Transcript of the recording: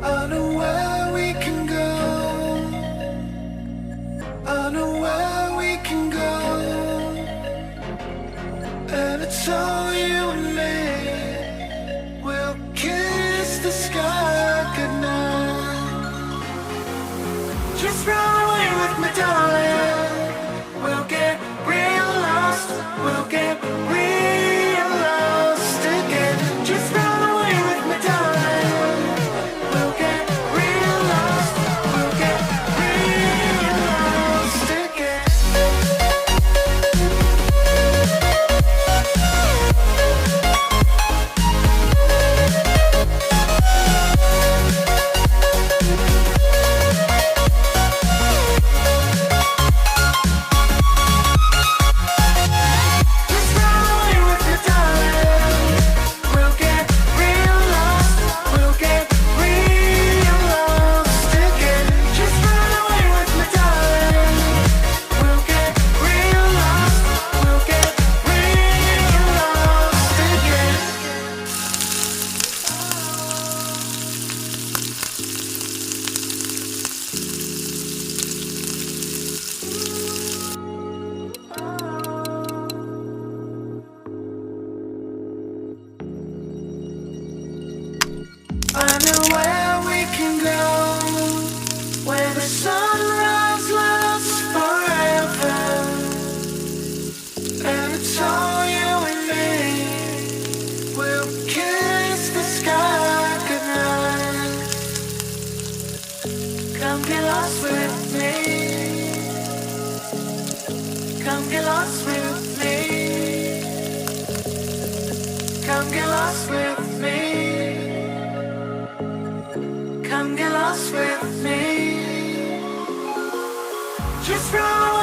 I know where we can go. I know where we can go. And it's all you and me. We'll kiss the sky goodnight. Just run away with me, darling. We'll get real lost. We'll get real lost again. Just run away with me, darling. We'll get real lost. We'll get real lost again. Just run away with me, darling. We'll get real lost. We'll get real lost again. Just run away with me, darling. We'll get real lost. We'll get real lost again. I know where we can go, where the sunrise lasts forever, and it's all you and me. We'll kiss the sky goodnight. Come get lost with me. Come get lost with me. Come get lost with me. Come get lost with me. Just run away.